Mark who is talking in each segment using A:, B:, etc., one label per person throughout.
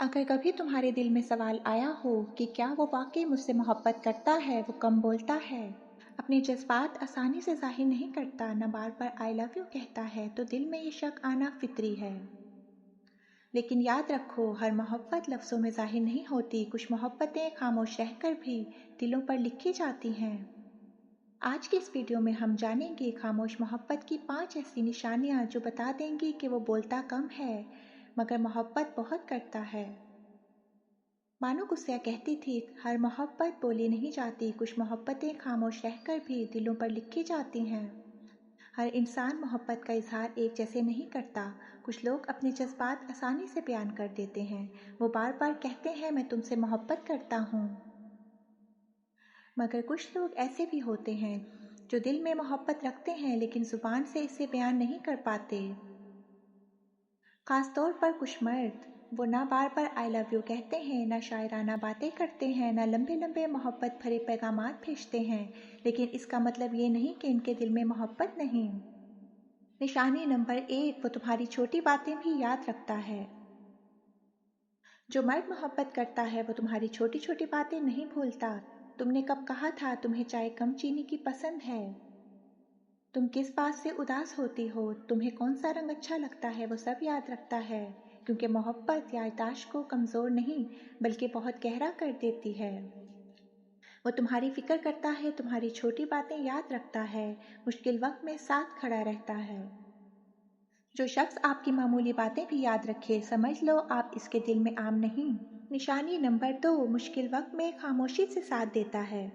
A: अगर कभी तुम्हारे दिल में सवाल आया हो कि क्या वो वाकई मुझसे मोहब्बत करता है, वो कम बोलता है, अपने जज्बात आसानी से जाहिर नहीं करता, न बार बार आई लव यू कहता है, तो दिल में ये शक आना फितरी है। लेकिन याद रखो, हर मोहब्बत लफ्ज़ों में जाहिर नहीं होती। कुछ मोहब्बतें खामोश रहकर भी दिलों पर लिखी जाती हैं। आज की इस वीडियो में हम जानेंगे खामोश मोहब्बत की 5 ऐसी निशानियां जो बता देंगी कि वो बोलता कम है मगर मोहब्बत बहुत करता है। मानो गुस्सिया कहती थी, हर मोहब्बत बोली नहीं जाती, कुछ मोहब्बतें खामोश रहकर भी दिलों पर लिखी जाती हैं। हर इंसान मोहब्बत का इजहार एक जैसे नहीं करता। कुछ लोग अपने जज्बात आसानी से बयान कर देते हैं। वो बार बार कहते हैं मैं तुमसे मोहब्बत करता हूँ, मगर कुछ लोग ऐसे भी होते हैं जो दिल में मोहब्बत रखते हैं लेकिन जुबान से इसे बयान नहीं कर पाते। खास तौर पर कुछ मर्द, वो ना बार बार आई लव यू कहते हैं, ना शायराना बातें करते हैं, ना लंबे लंबे मोहब्बत भरे पैगामात भेजते हैं, लेकिन इसका मतलब ये नहीं कि इनके दिल में मोहब्बत नहीं। निशानी नंबर 1, वो तुम्हारी छोटी बातें भी याद रखता है। जो मर्द मोहब्बत करता है वो तुम्हारी छोटी छोटी बातें नहीं भूलता। तुमने कब कहा था तुम्हें चाय कम चीनी की पसंद है, तुम किस बात से उदास होती हो, तुम्हें कौन सा रंग अच्छा लगता है, वो सब याद रखता है। क्योंकि मोहब्बत याददाश्त को कमज़ोर नहीं बल्कि बहुत गहरा कर देती है। वो तुम्हारी फिक्र करता है, तुम्हारी छोटी बातें याद रखता है, मुश्किल वक्त में साथ खड़ा रहता है। जो शख्स आपकी मामूली बातें भी याद रखे, समझ लो आप इसके दिल में आम नहीं। निशानी नंबर 2, मुश्किल वक्त में खामोशी से साथ देता है।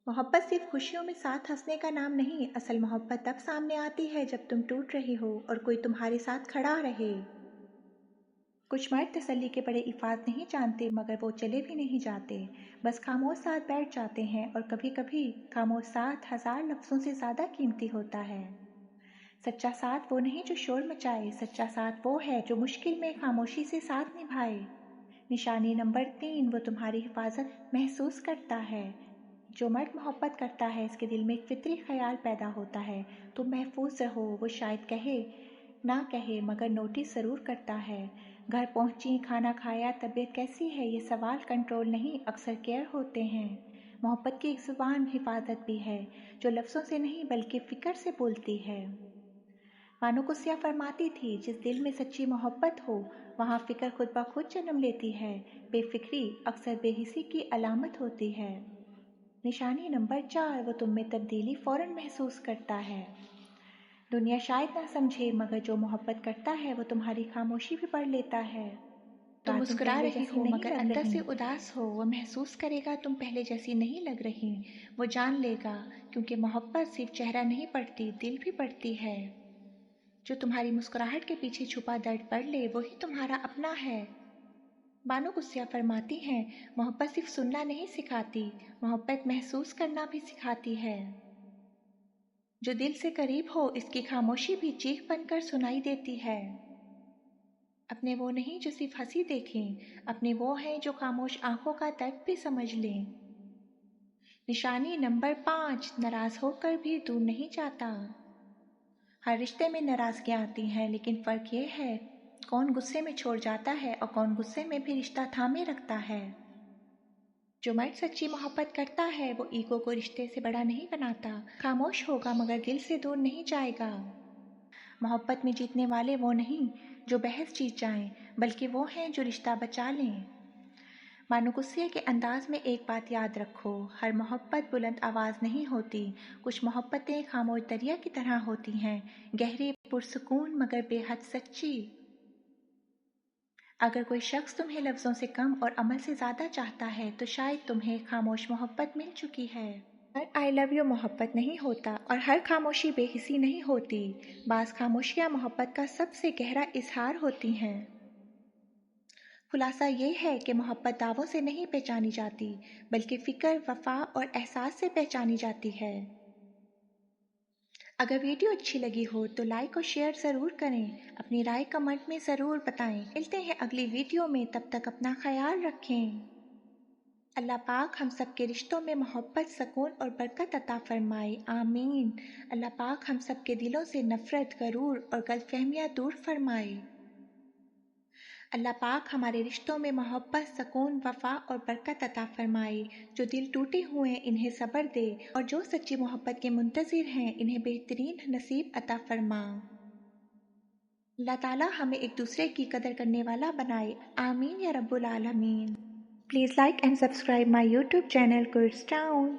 A: मोहब्बत सिर्फ खुशियों में साथ हंसने का नाम नहीं। असल मोहब्बत तब सामने आती है जब तुम टूट रही हो और कोई तुम्हारे साथ खड़ा रहे। कुछ मर्द तसल्ली के बड़े इफ़ाद नहीं जानते मगर वो चले भी नहीं जाते, बस खामोश साथ बैठ जाते हैं। और कभी कभी खामोश साथ 1000 लफ्ज़ों से ज़्यादा कीमती होता है। सच्चा साथ वो नहीं जो शोर मचाए, सच्चा साथ वो है जो मुश्किल में खामोशी से साथ निभाए। निशानी नंबर 3, वो तुम्हारी हिफाजत महसूस करता है। जो मर्द मोहब्बत करता है इसके दिल में एक फितरी ख्याल पैदा होता है, तुम महफूज रहो। वो शायद कहे ना कहे मगर नोटिस ज़रूर करता है। घर पहुंची, खाना खाया, तबीयत कैसी है, ये सवाल कंट्रोल नहीं अक्सर केयर होते हैं। मोहब्बत की एक ज़ुबान हिफाजत भी है जो लफ्ज़ों से नहीं बल्कि फ़िक्र से बोलती है। मानो कुसिया फरमाती थी, जिस दिल में सच्ची मोहब्बत हो वहाँ फ़िक्र खुद ब खुद जन्म लेती है। बेफिक्री अक्सर बेहिसी की अलामत होती है। निशानी नंबर 4, वो तुम में तब्दीली फ़ौरन महसूस करता है। दुनिया शायद ना समझे मगर जो मोहब्बत करता है वो तुम्हारी खामोशी भी पढ़ लेता है। तुम मुस्कुरा रही हो मगर अंदर से उदास हो, वो महसूस करेगा तुम पहले जैसी नहीं लग रही। वो जान लेगा, क्योंकि मोहब्बत सिर्फ चेहरा नहीं पढ़ती, दिल भी पढ़ती है। जो तुम्हारी मुस्कुराहट के पीछे छुपा दर्द पढ़ ले वही तुम्हारा अपना है। बानो गुस्सिया फरमाती हैं, मोहब्बत सिर्फ सुनना नहीं सिखाती, मोहब्बत महसूस करना भी सिखाती है। जो दिल से करीब हो इसकी खामोशी भी चीख बनकर सुनाई देती है। अपने वो नहीं जो सिर्फ हंसी देखें, अपने वो हैं जो खामोश आंखों का दर्द भी समझ लें। निशानी नंबर 5, नाराज होकर भी दूर नहीं जाता। हर रिश्ते में नाराजगियां आती हैं, लेकिन फ़र्क ये है कौन गुस्से में छोड़ जाता है और कौन गुस्से में भी रिश्ता थामे रखता है। जो मर्द सच्ची मोहब्बत करता है वो ईगो को रिश्ते से बड़ा नहीं बनाता। खामोश होगा मगर दिल से दूर नहीं जाएगा। मोहब्बत में जीतने वाले वो नहीं जो बहस जीत जाएं, बल्कि वो हैं जो रिश्ता बचा लें। मानो गुस्से के अंदाज में एक बात याद रखो, हर मोहब्बत बुलंद आवाज़ नहीं होती। कुछ मोहब्बतें खामोश दरिया की तरह होती हैं, गहरी, पुरसुकून मगर बेहद सच्ची। अगर कोई शख्स तुम्हें लफ्ज़ों से कम और अमल से ज़्यादा चाहता है तो शायद तुम्हें खामोश मोहब्बत मिल चुकी है। हर आई लव यू मोहब्बत नहीं होता और हर खामोशी बेहिसी नहीं होती। बाज़ खामोशियाँ मोहब्बत का सबसे गहरा इजहार होती हैं। खुलासा ये है कि मोहब्बत दावों से नहीं पहचानी जाती बल्कि फ़िक्र, वफ़ा और एहसास से पहचानी जाती है। अगर वीडियो अच्छी लगी हो तो लाइक और शेयर ज़रूर करें, अपनी राय कमेंट में ज़रूर बताएं। मिलते हैं अगली वीडियो में, तब तक अपना ख्याल रखें। अल्लाह पाक हम सब के रिश्तों में मोहब्बत, सकून और बरकत अता फरमाए, आमीन। अल्लाह पाक हम सब के दिलों से नफ़रत, गरूर और गलतफहमियाँ दूर फरमाए। اللہ پاک ہمارے رشتوں میں محبت، سکون، وفا اور برکت عطا فرمائے۔ جو دل ٹوٹے ہوئے ہیں انہیں صبر دے، اور جو سچی محبت کے منتظر ہیں انہیں بہترین نصیب عطا فرما۔ اللہ تعالیٰ ہمیں ایک دوسرے کی قدر کرنے والا بنائے، آمین یا رب العالمین۔ Please like and subscribe my YouTube channel Chris town.